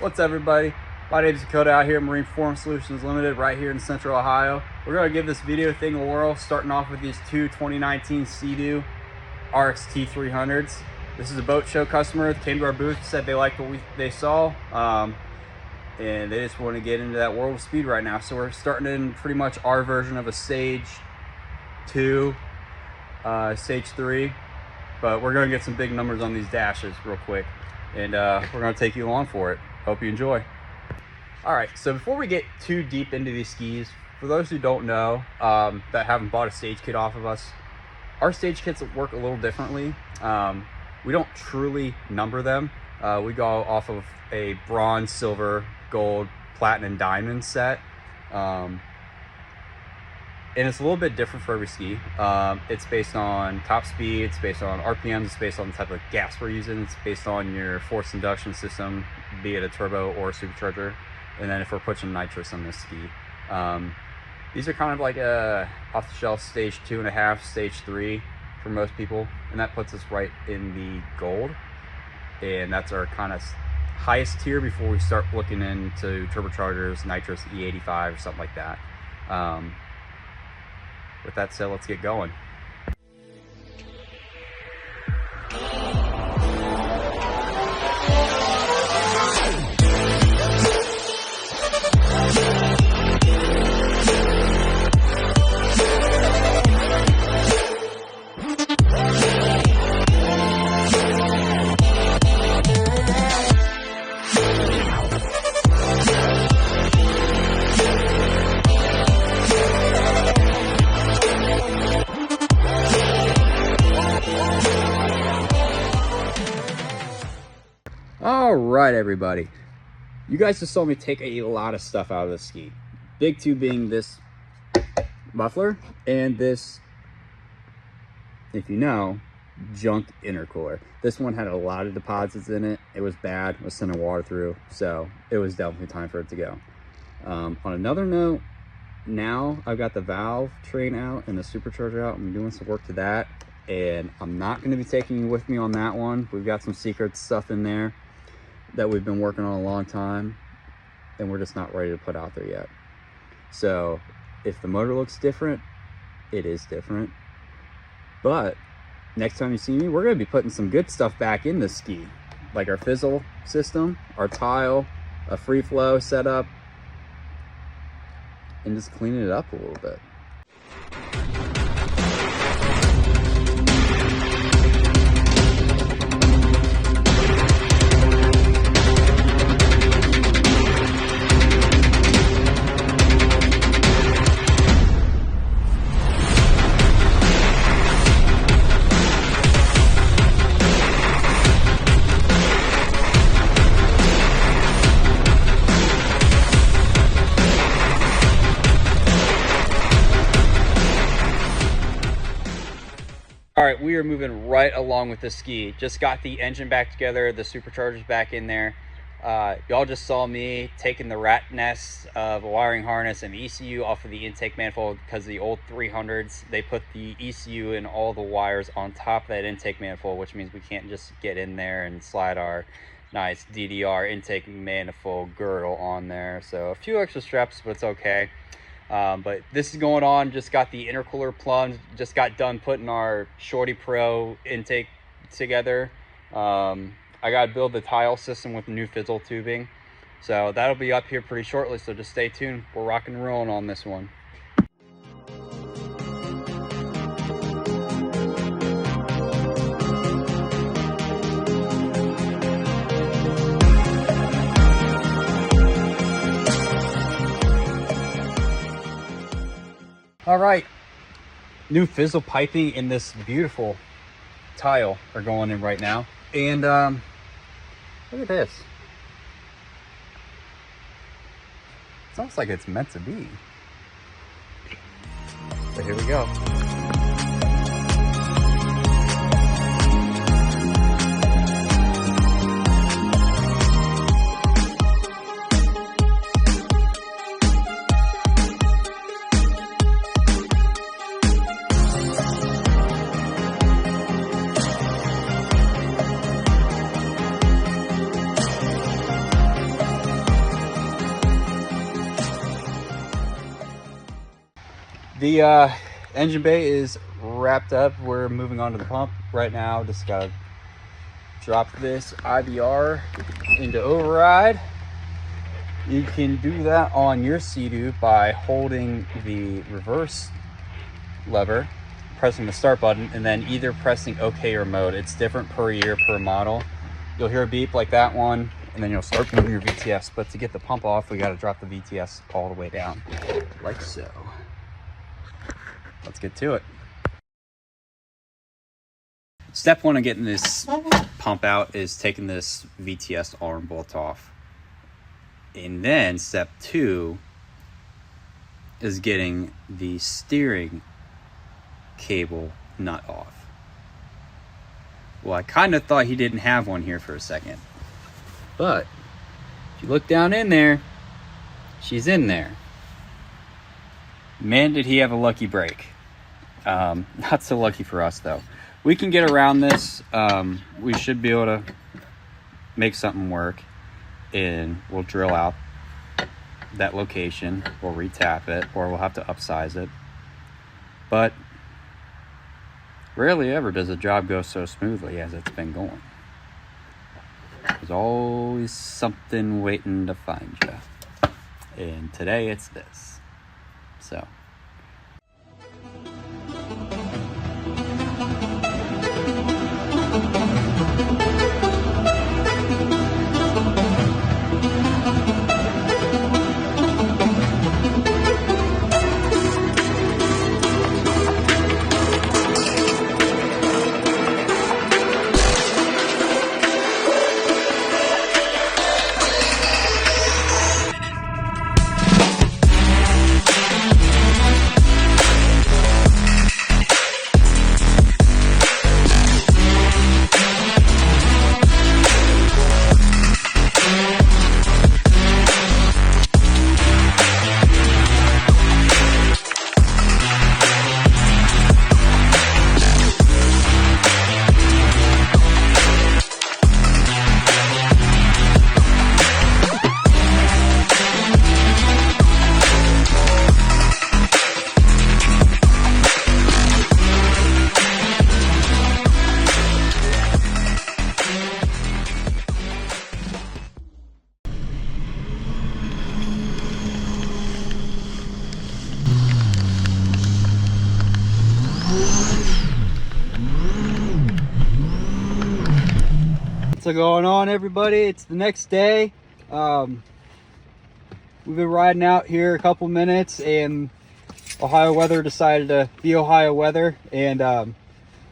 What's up, everybody? My name is Dakota out here at Marine Performance Solutions Limited right here in Central Ohio. We're going to give this video thing a whirl, starting off with these two 2019 Sea-Doo RXT-300s. This is a boat show customer that came to our booth, said they liked what they saw, and they just want to get into that world of speed right now. So we're starting in pretty much our version of a Stage 2, Stage 3, but we're going to get some big numbers on these dashes real quick, and we're going to take you along for it. Hope you enjoy. All right, so before we get too deep into these skis, for those who don't know, that haven't bought a stage kit off of us, our stage kits work a little differently. We don't truly number them. We go off of a bronze, silver, gold, platinum, diamond set. And it's a little bit different for every ski. It's based on top speed, it's based on RPMs, it's based on the type of gas we're using, it's based on your forced induction system, be it a turbo or a supercharger, and then if we're pushing nitrous on this ski. These are kind of like a off-the-shelf stage 2.5, stage 3 for most people, and that puts us right in the gold, and that's our kind of highest tier before we start looking into turbochargers, nitrous, E85 or something like that. With that said, let's get going. All right, everybody, you guys just saw me take a lot of stuff out of the ski. Big two being this muffler and this, if you know, junk intercooler. This one had a lot of deposits in it. It was bad, it was sending water through, so it was definitely time for it to go. On another note, now I've got the valve train out and the supercharger out. I'm doing some work to that, and I'm not going to be taking you with me on that one. We've got some secret stuff in there that we've been working on a long time, and we're just not ready to put out there yet. So if the motor looks different, it is different. But next time you see me, we're going to be putting some good stuff back in the ski, like our fizzle system, our tile, a free flow setup, and just cleaning it up a little bit. All right, we are moving right along with this ski. Just got the engine back together, the supercharger's back in there. Y'all just saw me taking the rat nest of a wiring harness and ECU off of the intake manifold, because the old 300s, they put the ECU and all the wires on top of that intake manifold, which means we can't just get in there and slide our nice DDR intake manifold girdle on there. So a few extra steps, but it's okay. But this is going on. Just got the intercooler plumbed, just got done putting our Shorty Pro intake together. I got to build the tile system with new fizzle tubing, so that'll be up here pretty shortly, so just stay tuned. We're rocking and rolling on this one. All right, new fizzle piping in this beautiful tile are going in right now, and look at this. It's almost like it's meant to be. But here we go. The engine bay is wrapped up. We're moving on to the pump right now. Just gotta drop this IBR into override. You can do that on your Sea-Doo by holding the reverse lever, pressing the start button, and then either pressing OK or mode. It's different per year, per model. You'll hear a beep like that one, and then you'll start moving your VTS. But to get the pump off, we got to drop the VTS all the way down, like so. Let's get to it. Step one of getting this pump out is taking this VTS arm bolt off. And then step two is getting the steering cable nut off. Well, I kind of thought he didn't have one here for a second, but if you look down in there, she's in there. Man, did he have a lucky break. Not so lucky for us though. We can get around this. We should be able to make something work, and we'll drill out that location. We'll retap it, or we'll have to upsize it. But rarely ever does a job go so smoothly as it's been going. There's always something waiting to find you. And today it's this. So. What's going on, everybody? It's the next day. We've been riding out here a couple minutes, and Ohio weather decided to be Ohio weather and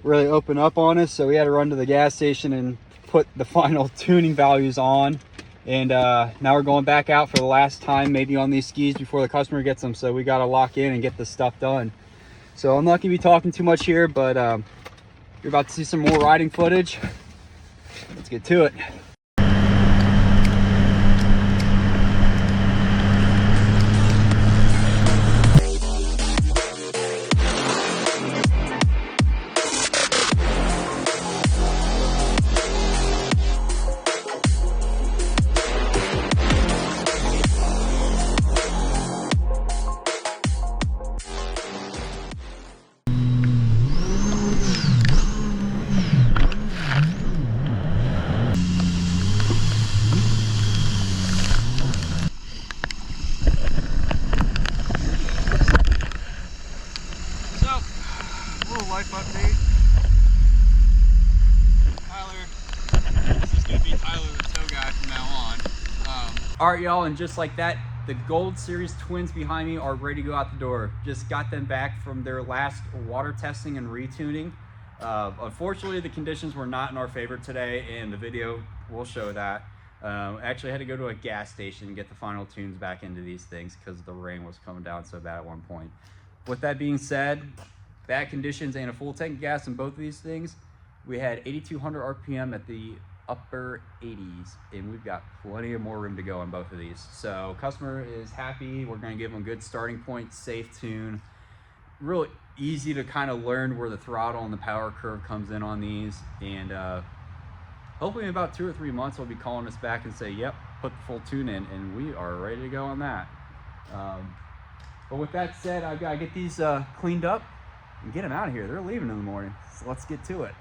really open up on us, so we had to run to the gas station and put the final tuning values on. And now we're going back out for the last time, maybe on these skis before the customer gets them, so we got to lock in and get this stuff done. So I'm not gonna be talking too much here, but you're about to see some more riding footage. Let's get to it. Life update. Tyler, this is going to be Tyler the tow guy from now on. Alright y'all, and just like that, the Gold Series twins behind me are ready to go out the door. Just got them back from their last water testing and retuning. Unfortunately, the conditions were not in our favor today, and the video will show that. Actually, I had to go to a gas station and get the final tunes back into these things because the rain was coming down so bad at one point. With that being said, bad conditions and a full tank of gas in both of these things. We had 8,200 RPM at the upper 80s, and we've got plenty of more room to go on both of these. So customer is happy. We're going to give them a good starting point, safe tune. Real easy to kind of learn where the throttle and the power curve comes in on these. And hopefully in about 2 or 3 months, they'll be calling us back and say, yep, put the full tune in, and we are ready to go on that. But with that said, I've got to get these cleaned up and get them out of here. They're leaving in the morning, so let's get to it.